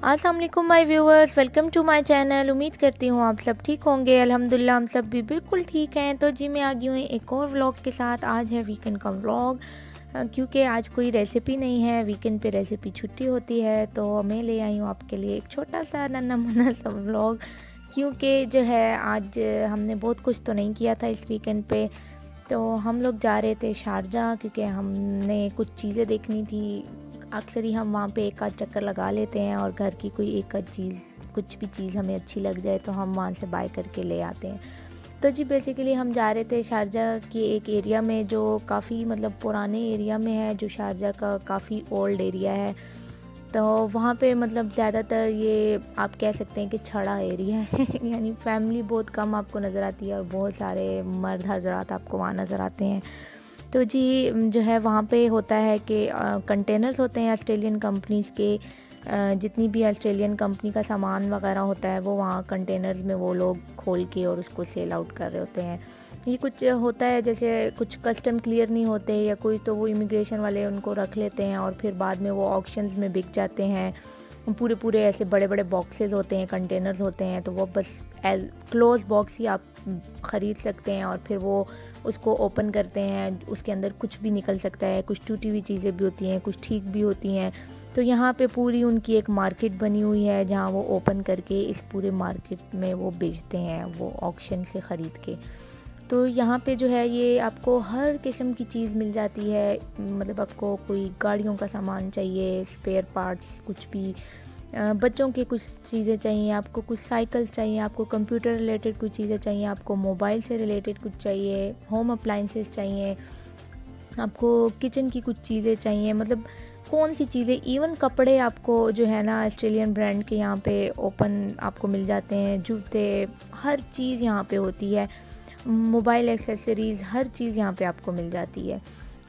अस्सलाम वालेकुम my viewers, welcome to my channel. उम्मीद करती हूँ आप सब ठीक होंगे। अल्हम्दुलिल्लाह हम सब भी बिल्कुल ठीक हैं। तो जी मैं आ गई हूँ एक और व्लॉग के साथ। आज है वीकेंड का व्लॉग, क्योंकि आज कोई रेसिपी नहीं है। वीकेंड पे रेसिपी छुट्टी होती है, तो मैं ले आई हूँ आपके लिए एक छोटा सा नन्हा मुन्ना सा व्लॉग। क्योंकि जो है आज हमने बहुत कुछ तो नहीं किया था इस वीकेंड पे। तो हम लोग जा रहे थे शारजा, क्योंकि हमने कुछ चीज़ें देखनी थी। अक्सर ही हम वहाँ पे एक आध चक्कर लगा लेते हैं और घर की कोई एक आध चीज़, कुछ भी चीज़ हमें अच्छी लग जाए तो हम वहाँ से बाय करके ले आते हैं। तो जी बेसिकली हम जा रहे थे शारजा के एक एरिया में जो काफ़ी मतलब पुराने एरिया में है, जो शारजा का काफ़ी ओल्ड एरिया है। तो वहाँ पे मतलब ज़्यादातर ये आप कह सकते हैं कि छड़ा एरिया है यानी फैमिली बहुत कम आपको नज़र आती है और बहुत सारे मर्द हजरात आपको वहाँ नज़र आते हैं। तो जी जो है वहाँ पे होता है कि कंटेनर्स होते हैं ऑस्ट्रेलियन कंपनीज़ के। जितनी भी ऑस्ट्रेलियन कंपनी का सामान वगैरह होता है वो वहाँ कंटेनर्स में वो लोग खोल के और उसको सेल आउट कर रहे होते हैं। ये कुछ होता है जैसे कुछ कस्टम क्लियर नहीं होते या कोई, तो वो इमिग्रेशन वाले उनको रख लेते हैं और फिर बाद में वो ऑक्शंस में बिक जाते हैं। पूरे पूरे ऐसे बड़े बड़े बॉक्सेस होते हैं, कंटेनर्स होते हैं, तो वो बस क्लोज बॉक्स ही आप ख़रीद सकते हैं और फिर वो उसको ओपन करते हैं। उसके अंदर कुछ भी निकल सकता है, कुछ टूटी हुई चीज़ें भी होती हैं, कुछ ठीक भी होती हैं। तो यहाँ पे पूरी उनकी एक मार्केट बनी हुई है जहाँ वो ओपन करके इस पूरे मार्केट में वो बेचते हैं, वो ऑक्शन से ख़रीद के। तो यहाँ पे जो है ये आपको हर किस्म की चीज़ मिल जाती है। मतलब आपको कोई गाड़ियों का सामान चाहिए, स्पेयर पार्ट्स, कुछ भी बच्चों की कुछ चीज़ें चाहिए, आपको कुछ साइकिल्स चाहिए, आपको कंप्यूटर रिलेटेड कुछ चीज़ें चाहिए, आपको मोबाइल से रिलेटेड कुछ चाहिए, होम अप्लाइंसेस चाहिए, आपको किचन की कुछ चीज़ें चाहिए, मतलब कौन सी चीज़ें, इवन कपड़े आपको जो है ना ऑस्ट्रेलियन ब्रांड के यहाँ पे ओपन आपको मिल जाते हैं, जूते, हर चीज़ यहाँ पे होती है। मोबाइल एक्सेसरीज़, हर चीज़ यहाँ पे आपको मिल जाती है।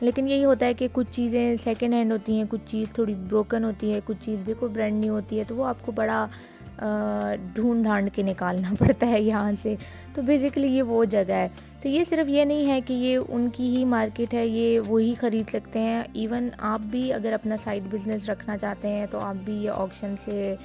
लेकिन यही होता है कि कुछ चीज़ें सेकंड हैंड होती हैं, कुछ चीज़ थोड़ी ब्रोकन होती है, कुछ चीज़ बिल्कुल ब्रांड न्यू होती है, तो वो आपको बड़ा ढूंढ ढांड के निकालना पड़ता है यहाँ से। तो बेसिकली ये वो जगह है। तो ये सिर्फ ये नहीं है कि ये उनकी ही मार्केट है, ये वही ख़रीद सकते हैं। इवन आप भी अगर अपना साइड बिज़नेस रखना चाहते हैं तो आप भी ये ऑक्शन से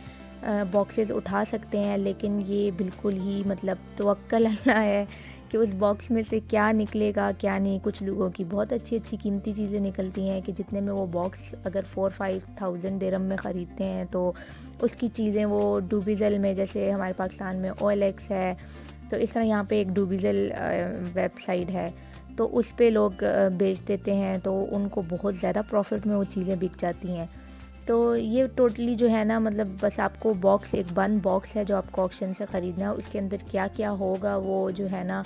बॉक्सेस उठा सकते हैं। लेकिन ये बिल्कुल ही मतलब तवक्कल अल्लाह है कि उस बॉक्स में से क्या निकलेगा क्या नहीं। कुछ लोगों की बहुत अच्छी अच्छी कीमती चीज़ें निकलती हैं कि जितने में वो बॉक्स अगर 4-5 थाउजेंड दिरहम में ख़रीदते हैं तो उसकी चीज़ें वो डूबिज़ल में, जैसे हमारे पाकिस्तान में OLX है, तो इस तरह यहाँ पे एक डूबिज़ल वेबसाइट है, तो उस पे लोग बेच देते हैं, तो उनको बहुत ज़्यादा प्रॉफिट में वो चीज़ें बिक जाती हैं। तो ये टोटली जो है ना, मतलब बस आपको बॉक्स, एक बंद बॉक्स है जो आपको ऑक्शन से ख़रीदना है। उसके अंदर क्या क्या होगा वो जो है ना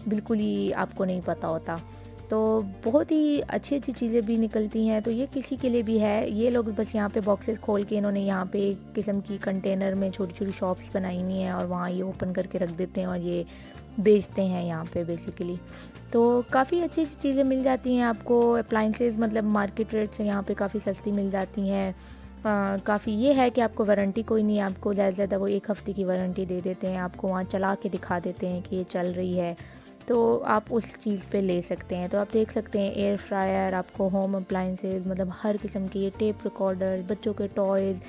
बिल्कुल ही आपको नहीं पता होता। तो बहुत ही अच्छी अच्छी चीज़ें भी निकलती हैं। तो ये किसी के लिए भी है। ये लोग बस यहाँ पे बॉक्सेस खोल के इन्होंने यहाँ पे एक किस्म की कंटेनर में छोटी छोटी शॉप्स बनाई हुई हैं और वहाँ ये ओपन करके रख देते हैं और ये बेचते हैं यहाँ पे बेसिकली। तो काफ़ी अच्छी अच्छी चीज़ें मिल जाती हैं आपको। अप्लाइंसेस मतलब मार्केट रेट से यहाँ पे काफ़ी सस्ती मिल जाती हैं। काफ़ी ये है कि आपको वारंटी कोई नहीं है, आपको ज़्यादा से ज़्यादा वो 1 हफ़्ते की वारंटी दे देते हैं, आपको वहाँ चला के दिखा देते हैं कि ये चल रही है, तो आप उस चीज़ पे ले सकते हैं। तो आप देख सकते हैं एयर फ्रायर, आपको होम अप्लाइंसेस, मतलब हर किस्म के, ये टेप रिकॉर्डर, बच्चों के टॉयज़,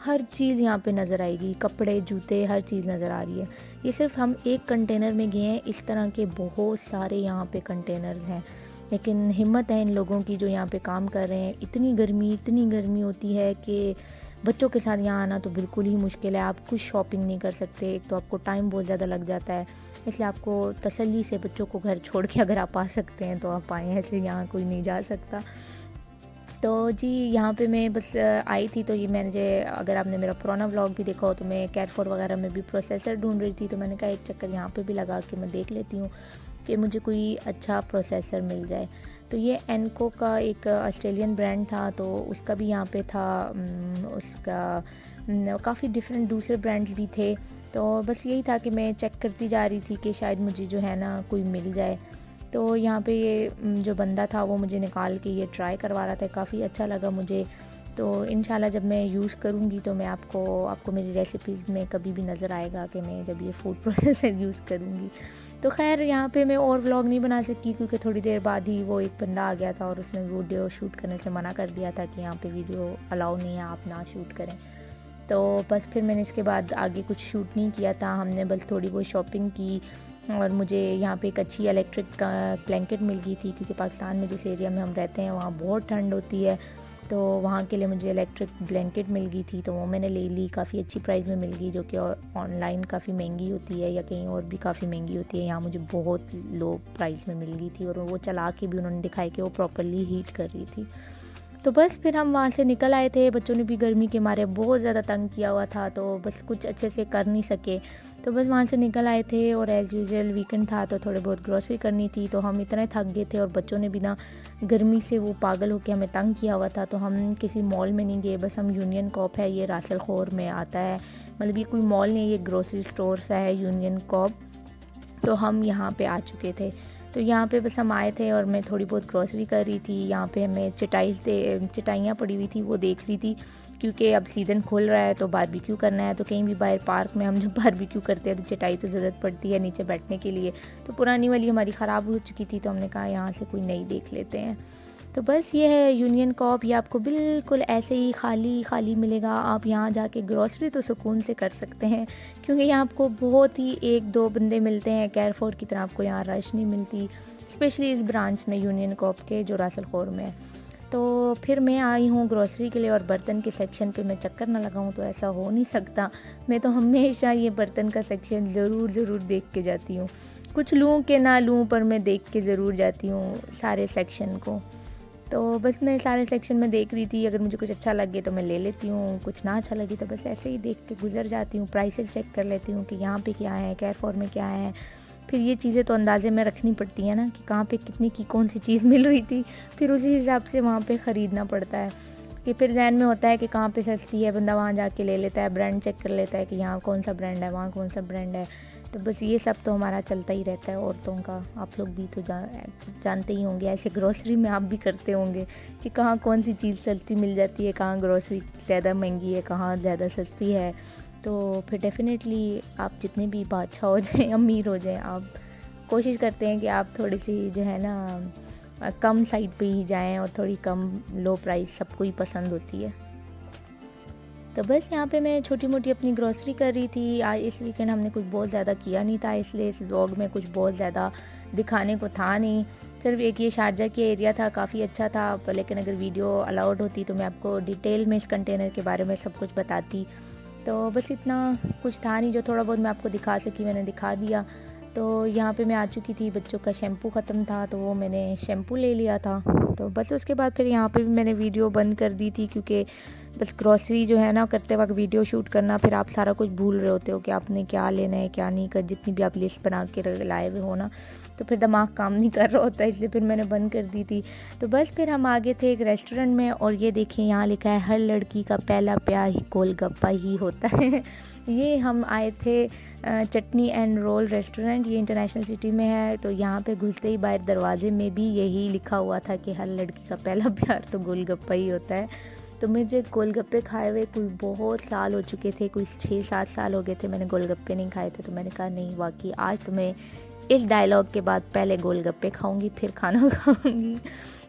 हर चीज़ यहाँ पे नज़र आएगी। कपड़े, जूते, हर चीज़ नज़र आ रही है। ये सिर्फ हम एक कंटेनर में गए हैं, इस तरह के बहुत सारे यहाँ पे कंटेनर्स हैं। लेकिन हिम्मत है इन लोगों की जो यहाँ पे काम कर रहे हैं। इतनी गर्मी होती है कि बच्चों के साथ यहाँ आना तो बिल्कुल ही मुश्किल है। आप कुछ शॉपिंग नहीं कर सकते, एक तो आपको टाइम बहुत ज़्यादा लग जाता है। इसलिए आपको तसल्ली से बच्चों को घर छोड़ के अगर आप आ सकते हैं तो आप आएँ, ऐसे यहाँ कोई नहीं जा सकता। तो जी यहाँ पे मैं बस आई थी, तो ये मैंने, अगर आपने मेरा पुराना व्लॉग भी देखा हो तो मैं कैरफोर वगैरह में भी प्रोसेसर ढूंढ रही थी, तो मैंने कहा एक चक्कर यहाँ पे भी लगा के मैं देख लेती हूँ कि मुझे कोई अच्छा प्रोसेसर मिल जाए। तो ये एनको का एक ऑस्ट्रेलियन ब्रांड था, तो उसका भी यहाँ पे था। उसका काफ़ी डिफरेंट दूसरे ब्रांड्स भी थे। तो बस यही था कि मैं चेक करती जा रही थी कि शायद मुझे जो है ना कोई मिल जाए। तो यहाँ पे ये जो बंदा था वो मुझे निकाल के ये ट्राई करवा रहा था, काफ़ी अच्छा लगा मुझे। तो इंशाल्लाह जब मैं यूज़ करूँगी तो मैं आपको मेरी रेसिपीज़ में कभी भी नज़र आएगा कि मैं जब ये फूड प्रोसेसर यूज़ करूँगी। तो खैर यहाँ पे मैं और व्लॉग नहीं बना सकी, क्योंकि थोड़ी देर बाद ही वो एक बंदा आ गया था और उसने वीडियो शूट करने से मना कर दिया था कि यहाँ पे वीडियो अलाउ नहीं है, आप ना शूट करें। तो बस फिर मैंने इसके बाद आगे कुछ शूट नहीं किया था, हमने बस थोड़ी बहुत शॉपिंग की। और मुझे यहाँ पे एक अच्छी इलेक्ट्रिक ब्लैंकेट मिल गई थी, क्योंकि पाकिस्तान में जिस एरिया में हम रहते हैं वहाँ बहुत ठंड होती है, तो वहाँ के लिए मुझे इलेक्ट्रिक ब्लैंकेट मिल गई थी। तो वो मैंने ले ली, काफ़ी अच्छी प्राइस में मिल गई, जो कि ऑनलाइन काफ़ी महंगी होती है या कहीं और भी काफ़ी महंगी होती है। यहाँ मुझे बहुत लो प्राइस में मिल गई थी, और वो चला के भी उन्होंने दिखाया कि वो प्रॉपर्ली हीट कर रही थी। तो बस फिर हम वहाँ से निकल आए थे। बच्चों ने भी गर्मी के मारे बहुत ज़्यादा तंग किया हुआ था, तो बस कुछ अच्छे से कर नहीं सके, तो बस वहाँ से निकल आए थे। और एज़ यूजुअल वीकेंड था, तो थोड़े बहुत ग्रॉसरी करनी थी, तो हम इतने थक गए थे और बच्चों ने भी ना गर्मी से वो पागल होकर हमें तंग किया हुआ था। तो हम किसी मॉल में नहीं गए, बस हम यूनियन कॉप है, ये रासल खौर में आता है, मतलब ये कोई मॉल नहीं, ये ग्रॉसरी स्टोर सा है यूनियन कॉप। तो हम यहाँ पे आ चुके थे। तो यहाँ पे बस हम आए थे और मैं थोड़ी बहुत ग्रॉसरी कर रही थी। यहाँ पे हमें चटाइयाँ पड़ी हुई थी, वो देख रही थी, क्योंकि अब सीज़न खुल रहा है तो बारबेक्यू करना है। तो कहीं भी बाहर पार्क में हम जब बारबेक्यू करते हैं तो चटाई तो ज़रूरत पड़ती है नीचे बैठने के लिए। तो पुरानी वाली हमारी ख़राब हो चुकी थी, तो हमने कहा यहाँ से कोई नई देख लेते हैं। तो बस ये है यूनियन कॉप, ये आपको बिल्कुल ऐसे ही खाली मिलेगा। आप यहाँ जाके ग्रॉसरी तो सुकून से कर सकते हैं, क्योंकि यहाँ आपको बहुत ही 1-2 बंदे मिलते हैं। कैरफोर की तरह आपको यहाँ रश नहीं मिलती, स्पेशली इस ब्रांच में यूनियन कॉप के जो रासल खौर में है। तो फिर मैं आई हूँ ग्रॉसरी के लिए, और बर्तन के सेक्शन पे मैं चक्कर ना लगाऊँ तो ऐसा हो नहीं सकता। मैं तो हमेशा ये बर्तन का सेक्शन ज़रूर देख के जाती हूँ, कुछ लूँ कि ना लूँ, पर मैं देख के ज़रूर जाती हूँ सारे सेक्शन को। तो बस मैं सारे सेक्शन में देख रही थी, अगर मुझे कुछ अच्छा लगे तो मैं ले लेती हूँ, कुछ ना अच्छा लगे तो बस ऐसे ही देख के गुजर जाती हूँ। प्राइसेस चेक कर लेती हूँ कि यहाँ पे क्या है, कैरफोर में क्या है। फिर ये चीज़ें तो अंदाजे में रखनी पड़ती हैं ना, कि कहाँ पे कितने की कौन सी चीज़ मिल रही थी, फिर उसी हिसाब से वहाँ पे ख़रीदना पड़ता है। कि फिर जहन में होता है कि कहाँ पे सस्ती है, बंदा वहाँ जाके ले लेता है, ब्रांड चेक कर लेता है कि यहाँ कौन सा ब्रांड है, वहाँ कौन सा ब्रांड है। तो बस ये सब तो हमारा चलता ही रहता है औरतों का। आप लोग भी तो जानते ही होंगे, ऐसे ग्रॉसरी में आप भी करते होंगे कि कहाँ कौन सी चीज़ सस्ती मिल जाती है, कहाँ ग्रॉसरी ज़्यादा महंगी है, कहाँ ज़्यादा सस्ती है। तो फिर डेफ़िनेटली आप जितने भी बादशाह हो जाएं, अमीर हो जाएं, आप कोशिश करते हैं कि आप थोड़ी सी जो है ना कम साइड पे ही जाएं, और थोड़ी कम लो प्राइस सबको ही पसंद होती है। तो बस यहाँ पे मैं छोटी मोटी अपनी ग्रॉसरी कर रही थी। आज इस वीकेंड हमने कुछ बहुत ज़्यादा किया नहीं था, इसलिए इस व्लॉग में कुछ बहुत ज़्यादा दिखाने को था नहीं। सिर्फ एक ये शारजा के एरिया था, काफ़ी अच्छा था, लेकिन अगर वीडियो अलाउड होती तो मैं आपको डिटेल में इस कंटेनर के बारे में सब कुछ बताती। तो बस इतना कुछ था नहीं, जो थोड़ा बहुत मैं आपको दिखा सकी मैंने दिखा दिया। तो यहाँ पे मैं आ चुकी थी, बच्चों का शैम्पू ख़त्म था तो वो मैंने शैम्पू ले लिया था। तो बस उसके बाद फिर यहाँ पे भी मैंने वीडियो बंद कर दी थी, क्योंकि बस ग्रॉसरी जो है ना करते वक्त वीडियो शूट करना, फिर आप सारा कुछ भूल रहे होते हो कि आपने क्या लेना है क्या नहीं कर, जितनी भी आप लिस्ट बना के लाए हुए हो ना, तो फिर दिमाग काम नहीं कर रहा होता, इसलिए फिर मैंने बंद कर दी थी। तो बस फिर हम आगे थे एक रेस्टोरेंट में, और ये देखें यहाँ लिखा है हर लड़की का पहला प्यार ही गोलगप्पा ही होता है। ये हम आए थे चटनी एंड रोल रेस्टोरेंट, ये इंटरनेशनल सिटी में है। तो यहाँ पे घुसते ही बाहर दरवाजे में भी यही लिखा हुआ था कि हर लड़की का पहला प्यार तो गोलगप्पा ही होता है। तो मुझे गोलगप्पे खाए हुए कोई बहुत साल हो चुके थे, कोई 6-7 साल हो गए थे मैंने गोलगप्पे नहीं खाए थे। तो मैंने कहा नहीं, वाकई आज तो मैं इस डायलॉग के बाद पहले गोलगप्पे खाऊंगी फिर खाना खाऊंगी।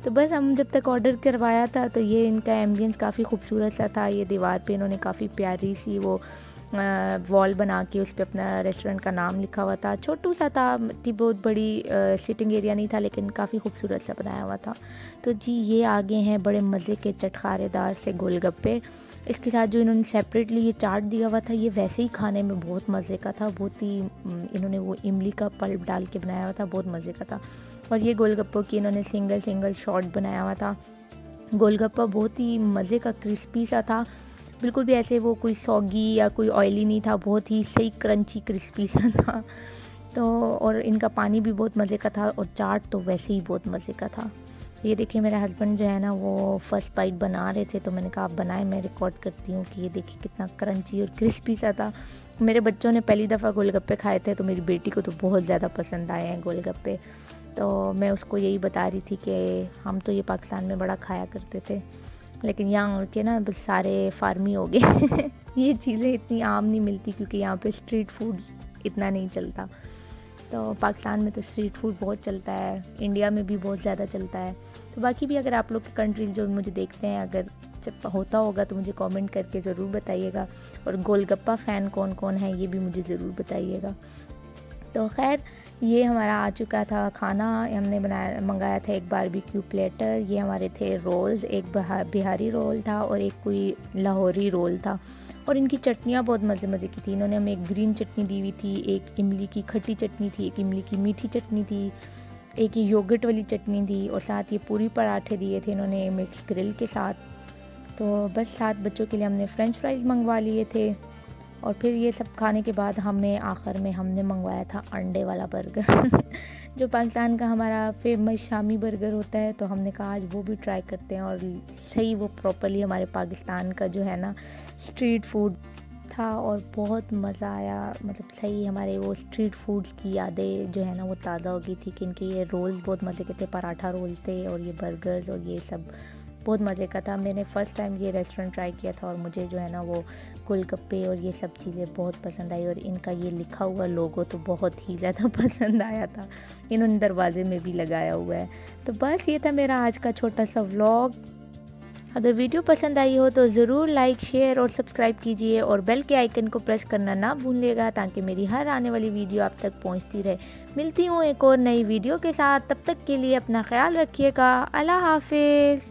तो बस हम जब तक ऑर्डर करवाया था, तो ये इनका एम्बियंस काफ़ी खूबसूरत सा था। ये दीवार पे इन्होंने काफ़ी प्यारी सी वो वॉल बना के उस पर अपना रेस्टोरेंट का नाम लिखा हुआ था। छोटू सा था, इतनी बहुत बड़ी सिटिंग एरिया नहीं था, लेकिन काफ़ी खूबसूरत सा बनाया हुआ था। तो जी ये आगे हैं बड़े मज़े के चटखारेदार से गोलगप्पे। इसके साथ जो इन्होंने सेपरेटली ये चाट दिया हुआ था, ये वैसे ही खाने में बहुत मज़े का था, बहुत ही इन्होंने वो इमली का पल्प डाल के बनाया हुआ था, बहुत मज़े का था। और ये गोलगप्पों की इन्होंने सिंगल शॉट बनाया हुआ था। गोलगप्पा बहुत ही मज़े का क्रिस्पी सा था, बिल्कुल भी ऐसे वो कोई सॉगी या कोई ऑयली नहीं था, बहुत ही सही क्रंची क्रिस्पी सा था। तो और इनका पानी भी बहुत मज़े का था, और चाट तो वैसे ही बहुत मज़े का था। ये देखिए मेरे हस्बैंड जो है ना वो फर्स्ट बाइट बना रहे थे, तो मैंने कहा आप बनाएं, मैं रिकॉर्ड करती हूँ कि ये देखिए कितना क्रंची और क्रिस्पी सा था। मेरे बच्चों ने पहली दफ़ा गोलगप्पे खाए थे, तो मेरी बेटी को तो बहुत ज़्यादा पसंद आए हैं गोलगप्पे। तो मैं उसको यही बता रही थी कि हम तो ये पाकिस्तान में बड़ा खाया करते थे, लेकिन यहाँ के ना बस सारे फार्मी हो गए। ये चीज़ें इतनी आम नहीं मिलती, क्योंकि यहाँ पे स्ट्रीट फूड इतना नहीं चलता। तो पाकिस्तान में तो स्ट्रीट फूड बहुत चलता है, इंडिया में भी बहुत ज़्यादा चलता है। तो बाकी भी अगर आप लोग के कंट्री जो मुझे देखते हैं अगर जब होता होगा तो मुझे कमेंट करके ज़रूर बताइएगा। और गोलगप्पा फ़ैन कौन कौन है ये भी मुझे ज़रूर बताइएगा। तो खैर ये हमारा आ चुका था खाना, हमने मंगाया था एक बारबेक्यू प्लेटर। ये हमारे थे रोल्स, एक बिहारी रोल था और एक कोई लाहौरी रोल था। और इनकी चटनियाँ बहुत मज़े की थी। इन्होंने हमें एक ग्रीन चटनी दी हुई थी, एक इमली की खट्टी चटनी थी, एक इमली की मीठी चटनी थी, एक ये योगर्ट वाली चटनी थी और साथ ये पूरी पराठे दिए थे इन्होंने मिक्स ग्रिल के साथ। तो बस 7 बच्चों के लिए हमने फ़्रेंच फ्राइज़ मंगवा लिए थे। और फिर ये सब खाने के बाद आखिर में हमने मंगवाया था अंडे वाला बर्गर जो पाकिस्तान का हमारा फेमस शामी बर्गर होता है। तो हमने कहा आज वो भी ट्राई करते हैं। और सही वो प्रॉपर्ली हमारे पाकिस्तान का जो है ना स्ट्रीट फूड था और बहुत मज़ा आया। मतलब सही हमारे वो स्ट्रीट फूड्स की यादें जो है ना वो ताज़ा हो गई थी कि इनके ये रोल्स बहुत मज़े के थे, पराठा रोल्स थे और ये बर्गर्स और ये सब बहुत मज़े का था। मैंने फ़र्स्ट टाइम ये रेस्टोरेंट ट्राई किया था और मुझे जो है ना वो गोलगप्पे और ये सब चीज़ें बहुत पसंद आई। और इनका ये लिखा हुआ लोगो तो बहुत ही ज़्यादा पसंद आया था, इन्होंने दरवाजे में भी लगाया हुआ है। तो बस ये था मेरा आज का छोटा सा व्लॉग। अगर वीडियो पसंद आई हो तो ज़रूर लाइक, शेयर और सब्सक्राइब कीजिए और बेल के आइकन को प्रेस करना ना भूलिएगा ताकि मेरी हर आने वाली वीडियो आप तक पहुंचती रहे। मिलती हूँ एक और नई वीडियो के साथ, तब तक के लिए अपना ख्याल रखिएगा। अल्लाह हाफिज़।